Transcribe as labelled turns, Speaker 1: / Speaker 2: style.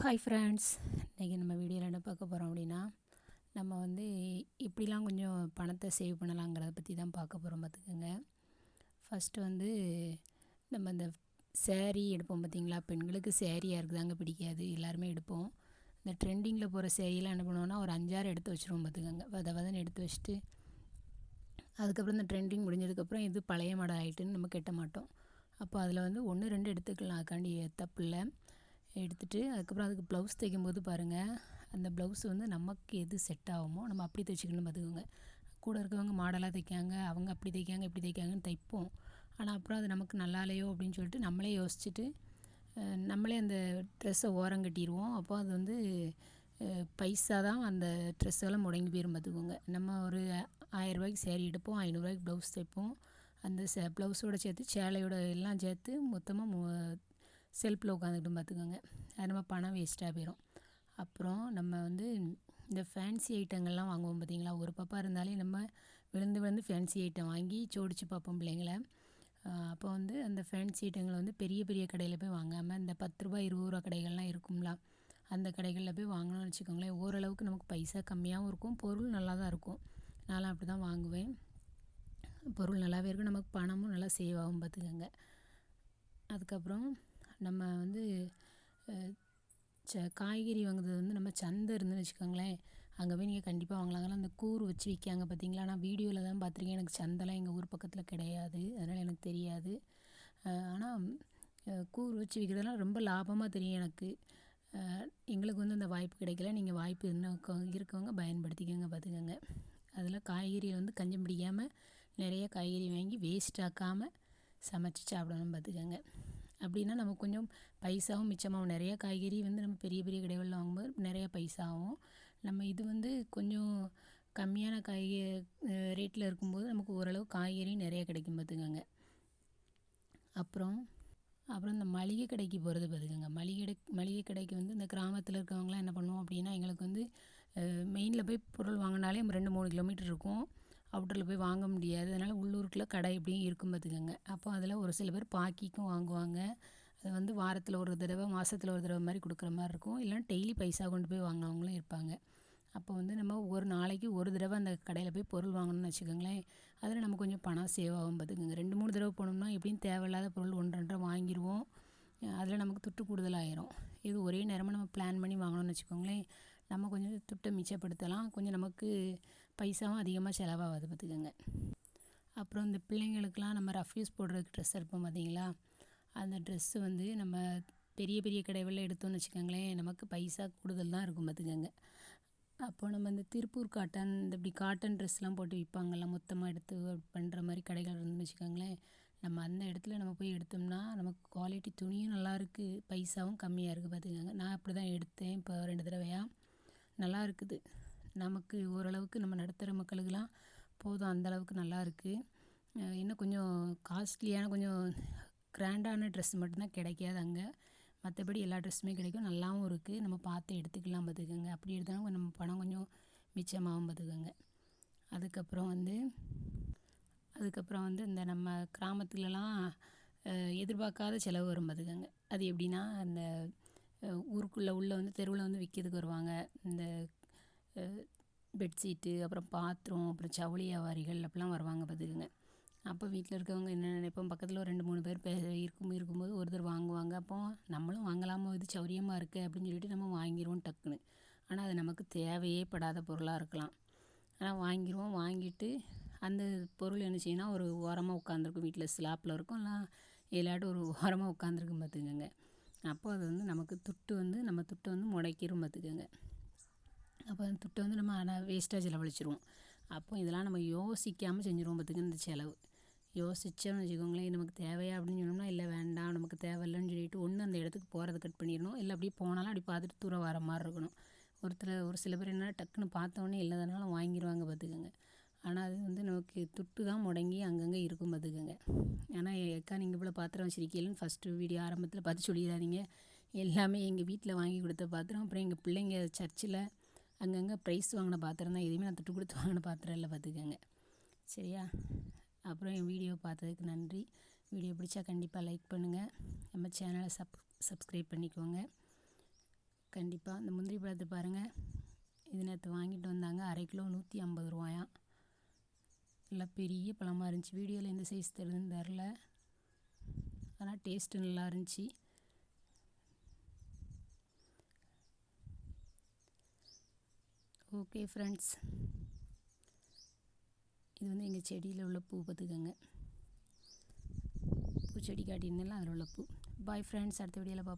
Speaker 1: Hi friends, இன்றைக்கி நம்ம வீடியோவில் என்ன பார்க்க போகிறோம் அப்படின்னா, நம்ம வந்து இப்படிலாம் கொஞ்சம் பணத்தை சேவ் பண்ணலாங்கிறத பற்றி தான் பார்க்க போகிறோம். பார்த்துக்கோங்க. ஃபஸ்ட்டு வந்து நம்ம இந்த சேரீ எடுப்போம் பார்த்திங்களா. பெண்களுக்கு சேரீ யாருக்கு தாங்க பிடிக்காது, எல்லாருமே எடுப்போம். இந்த ட்ரெண்டிங்கில் போகிற சேரீலாம் என்ன பண்ணுவோன்னா, ஒரு 5-6 எடுத்து வச்சுருவோம். பார்த்துக்கோங்க. வதன்னு எடுத்து வச்சுட்டு அதுக்கப்புறம் இந்த ட்ரெண்டிங் முடிஞ்சதுக்கப்புறம் இது பழைய மாடல் ஆகிட்டுன்னு நம்ம கட்ட மாட்டோம். அப்போ அதில் வந்து 1-2 எடுத்துக்கலாம், அதுக்காண்டி தப்பு இல்லை. எடுத்துகிட்டு அதுக்கப்புறம் அதுக்கு ப்ளவுஸ் தைக்கும்போது பாருங்கள், அந்த ப்ளவுஸ் வந்து நமக்கு எது செட் ஆகுமோ நம்ம அப்படி தைச்சிக்கணும். பார்த்துக்கோங்க. கூட இருக்கவங்க மாடலாக தைக்காங்க, அவங்க அப்படி தைக்காங்க இப்படி தைக்காங்கன்னு தைப்போம். ஆனால் அப்புறம் அது நமக்கு நல்லா இல்லையோ அப்படின்னு சொல்லிட்டு நம்மளே யோசிச்சுட்டு நம்மளே அந்த ட்ரெஸ்ஸை ஓரம் கட்டிடுவோம். அப்போ அது வந்து பைசா தான் அந்த ட்ரெஸ்ஸெல்லாம் முடங்கி போயிடும். பார்த்துக்கோங்க. நம்ம ஒரு 1000 சேரீ எடுப்போம், 500 ப்ளவுஸ் தைப்போம். அந்த ப்ளவுஸோடு சேர்த்து சேலையோட எல்லாம் சேர்த்து மொத்தமாக செல்ஃபில் உட்காந்துக்கிட்டும். பார்த்துக்கோங்க. அது நம்ம பணம் வேஸ்ட்டாக போயிடும். அப்புறம் நம்ம வந்து இந்த ஃபேன்சி ஐட்டங்கள்லாம் வாங்குவோம் பார்த்திங்களா. ஒரு பாப்பா இருந்தாலே நம்ம விழுந்து ஃபேன்சி ஐட்டம் வாங்கி ஜோடித்து பார்ப்போம் பிள்ளைங்கள. அப்போ வந்து அந்த ஃபேன்சி ஐட்டங்களை வந்து பெரிய பெரிய கடையில் போய் வாங்காமல் இந்த 10 ரூபா 20 ரூபா கடைகள்லாம் இருக்கும்ல, அந்த கடைகளில் போய் வாங்கணும்னு வச்சுக்கோங்களேன். ஓரளவுக்கு நமக்கு பைசா கம்மியாகவும் இருக்கும், பொருள் நல்லா தான் இருக்கும். நான்லாம் அப்படி தான் வாங்குவேன். பொருள் நல்லாவே இருக்கும், நமக்கு பணமும் நல்லா சேவ் ஆகும். பார்த்துக்கோங்க. அதுக்கப்புறம் நம்ம வந்து காய்கறி வாங்குறது வந்து நம்ம சந்தை இருந்துன்னு வச்சுக்கோங்களேன், அங்கே போய் நீங்கள் கண்டிப்பாக வாங்கலாம். அதெல்லாம் அந்த கூறு வச்சு விற்காங்க பார்த்திங்களா. நான் வீடியோவில் தான் பார்த்துருக்கேன், எனக்கு சந்தைலாம் எங்கள் ஊர் பக்கத்தில் கிடையாது, அதனால் எனக்கு தெரியாது. ஆனால் கூறு வச்சு விற்கிறதெல்லாம் ரொம்ப லாபமாக தெரியும் எனக்கு. எங்களுக்கு வந்து அந்த வாய்ப்பு கிடைக்கல. நீங்கள் வாய்ப்பு இருக்கவங்க பயன்படுத்திக்கோங்க. பார்த்துக்கோங்க. அதில் காய்கறி வந்து கஞ்சம் பிடிக்காமல் நிறைய காய்கறி வாங்கி வேஸ்ட் ஆக்காமல் சமைச்சு சாப்பிடணும். பார்த்துக்கோங்க. அப்படின்னா நமக்கு கொஞ்சம் பைசாவும் மிச்சமாகும். நிறைய காய்கறி வந்து நம்ம பெரிய பெரிய கடைகளில் வாங்கும்போது நிறையா பைசா ஆகும். நம்ம இது வந்து கொஞ்சம் கம்மியான ரேட்டில் இருக்கும்போது நமக்கு ஓரளவு காய்கறி நிறைய கிடைக்கும். பார்த்துக்கோங்க. அப்புறம் இந்த மளிகை கடைக்கு போகிறது. பார்த்துக்கோங்க. மளிகை கடைக்கு வந்து இந்த கிராமத்தில் இருக்கவங்களாம் என்ன பண்ணுவோம் அப்படின்னா, எங்களுக்கு வந்து மெயினில் போய் பொருள் வாங்கினாலே 2-3 கிலோமீட்டர் இருக்கும். அவுட்டரில் போய் வாங்க முடியாது. அதனால் உள்ளூருக்குள்ளே கடை எப்படியும் இருக்கும். பார்த்துக்கோங்க. அப்போ அதில் ஒரு சில பேர் பாக்கிக்கும் வாங்குவாங்க. அது வந்து வாரத்தில் ஒரு தடவை, மாதத்தில் ஒரு தடவை மாதிரி கொடுக்குற மாதிரி இருக்கும். இல்லைன்னா டெய்லி பைசா கொண்டு போய் வாங்கினவங்களும் இருப்பாங்க. அப்போ வந்து நம்ம ஒரு நாளைக்கு ஒரு தடவை அந்த கடையில் போய் பொருள் வாங்கணும்னு வச்சுக்கோங்களேன், அதில் நம்ம கொஞ்சம் பணம் சேவ் ஆகும். பார்த்துக்கோங்க. 2-3 தடவை போனோம்னா எப்படியும் தேவையில்லாத பொருள் 1-2 வாங்கிடுவோம். அதில் நமக்கு துட்டு கூடுதலாகிடும். இது ஒரே நேரமாக நம்ம பிளான் பண்ணி வாங்கணும்னு வச்சுக்கோங்களேன், நம்ம கொஞ்சம் துட்டை மிச்சப்படுத்தலாம். கொஞ்சம் நமக்கு பைசாவும் அதிகமாக செலவாகாது. பார்த்துக்கோங்க. அப்புறம் இந்த பிள்ளைங்களுக்கெலாம் நம்ம ரஃப் யூஸ் போடுறதுக்கு ட்ரெஸ் எடுப்போம் பார்த்திங்களா. அந்த ட்ரெஸ்ஸு வந்து நம்ம பெரிய பெரிய கடைகளில் எடுத்தோம்னு வச்சுக்கோங்களேன், நமக்கு பைசா கூடுதல் தான் இருக்கும். பார்த்துக்கோங்க. அப்போ நம்ம இந்த திருப்பூர் காட்டன், இந்த இப்படி காட்டன் ட்ரெஸ்லாம் போட்டு விற்பாங்கள்ல, மொத்தமாக எடுத்து பண்ணுற மாதிரி கடைகள் இருந்துன்னு வச்சுக்கோங்களேன், நம்ம அந்த இடத்துல நம்ம போய் எடுத்தோம்னா நமக்கு குவாலிட்டி துணியும் நல்லாயிருக்கு, பைசாவும் கம்மியாக இருக்குது. பார்த்துக்கோங்க. நான் அப்படி தான் எடுத்தேன் இப்போ 2 தடவையாக. நல்லா இருக்குது. நமக்கு ஓரளவுக்கு நம்ம நடுத்தர மக்களுக்கெலாம் போதும், அந்தளவுக்கு நல்லா இருக்குது. இன்னும் கொஞ்சம் காஸ்ட்லியான கொஞ்சம் கிராண்டான ட்ரெஸ் மட்டும்தான் கிடைக்காது அங்கே. மற்றபடி எல்லா ட்ரெஸ்ஸுமே கிடைக்கும், நல்லாவும் இருக்குது. நம்ம பார்த்து எடுத்துக்கலாம். பார்த்துக்கோங்க. அப்படி எடுத்தாலும் நம்ம பணம் கொஞ்சம் மிச்சமாகும். பார்த்துக்கோங்க. அதுக்கப்புறம் வந்து இந்த நம்ம கிராமத்துலலாம் எதிர்பார்க்காத செலவு வரும். பார்த்துக்கோங்க. அது எப்படின்னா, அந்த ஊருக்குள்ளே வந்து தெருவில் வந்து விற்கிறதுக்கு வருவாங்க. இந்த பெட்ஷீட்டு, அப்புறம் பாத்திரம், அப்புறம் ஜவுளி வியாபாரிகள் அப்படிலாம் வருவாங்க. பார்த்துக்கோங்க. அப்போ வீட்டில் இருக்கவங்க என்ன நினைப்போம், பக்கத்தில் ஒரு 2-3 பேர் இருக்கும்போது ஒருத்தர் வாங்குவாங்க. அப்போ நம்மளும் வாங்கலாமோ, இது சௌரியமாக இருக்குது அப்படின்னு சொல்லிட்டு நம்ம வாங்கிடுவோம் டக்குன்னு. ஆனால் அது நமக்கு தேவையே படாத பொருளாக இருக்கலாம். ஆனால் வாங்கிடுவோம். வாங்கிட்டு அந்த பொருள் என்ன செய்யணும், ஒரு ஓரமாக உட்காந்துருக்கும். வீட்டில் ஸ்லாப்பில் இருக்கும், இல்லை எல்லாட்டும் ஒரு ஓரமாக உட்காந்துருக்கும். பார்த்துக்கோங்க. அப்போ அது வந்து நமக்கு நம்ம துட்டை வந்து முடக்கிடும். பார்த்துக்கோங்க. அப்போ அந்த துட்டை வந்து நம்ம வேஸ்ட்டாக செலவழிச்சிருவோம். அப்போ இதெல்லாம் நம்ம யோசிக்காமல் செஞ்சுருவோம். பார்த்துக்கோங்க. இந்த செலவு யோசித்தோம்னு வச்சுக்கோங்களேன், நமக்கு தேவையா அப்படின்னு சொன்னோம்னா, இல்லை வேண்டாம் நமக்கு தேவையில்லைன்னு சொல்லிட்டு ஒன்று அந்த இடத்துக்கு போகிறத கட் பண்ணிடணும், இல்லை அப்படியே போனாலும் அப்படி பார்த்துட்டு தூரம் வர மாதிரி இருக்கணும். ஒரு சில பேர் என்ன டக்குன்னு பார்த்தோன்னே இல்லைனாலும் வாங்கிடுவாங்க. பார்த்துக்கோங்க. ஆனால் அது வந்து நமக்கு துட்டு தான் முடங்கி அங்கங்கே இருக்கும். பார்த்துக்கோங்க. ஆனால் ஏக்கா நீங்கள் இவ்வளோ பாத்திரம் வச்சுருக்கீங்கன்னு ஃபஸ்ட்டு வீடியோ ஆரம்பத்தில் பார்த்து சொல்லிடாதீங்க. எல்லாமே எங்கள் வீட்டில் வாங்கி கொடுத்த பாத்திரம், அப்புறம் எங்கள் பிள்ளைங்க சர்ச்சில் அங்கங்கே ப்ரைஸ் வாங்கின பாத்திரம் தான். எதுவுமே நான் துட்டு கொடுத்து வாங்கின பாத்திரம் இல்லை. பார்த்துக்கோங்க. சரியா? அப்புறம் என் வீடியோ பார்த்ததுக்கு நன்றி. வீடியோ பிடிச்சா கண்டிப்பாக லைக் பண்ணுங்கள். நம்ம சேனலை சப்ஸ்கிரைப் பண்ணிக்கோங்க. கண்டிப்பாக இந்த முந்திரி பழத்தை பாருங்கள். இது நேற்று வாங்கிட்டு வந்தாங்க, 1/2 கிலோ 150 ரூபாயாம். நல்லா பெரிய பழமாக இருந்துச்சு. வீடியோவில் எந்த சைஸ் தெரியுதுன்னு தெரில, ஆனால் டேஸ்ட்டு நல்லா இருந்துச்சு. ஓகே ஃப்ரெண்ட்ஸ், இது வந்து எங்கள் செடியில் உள்ள பூ பார்த்துக்கோங்க. பூச்செடி காட்டியிருந்தேன்ல அதில் உள்ள பூ. பாய் ஃப்ரெண்ட்ஸ், அடுத்த வீடியோவில் பார்ப்போம்.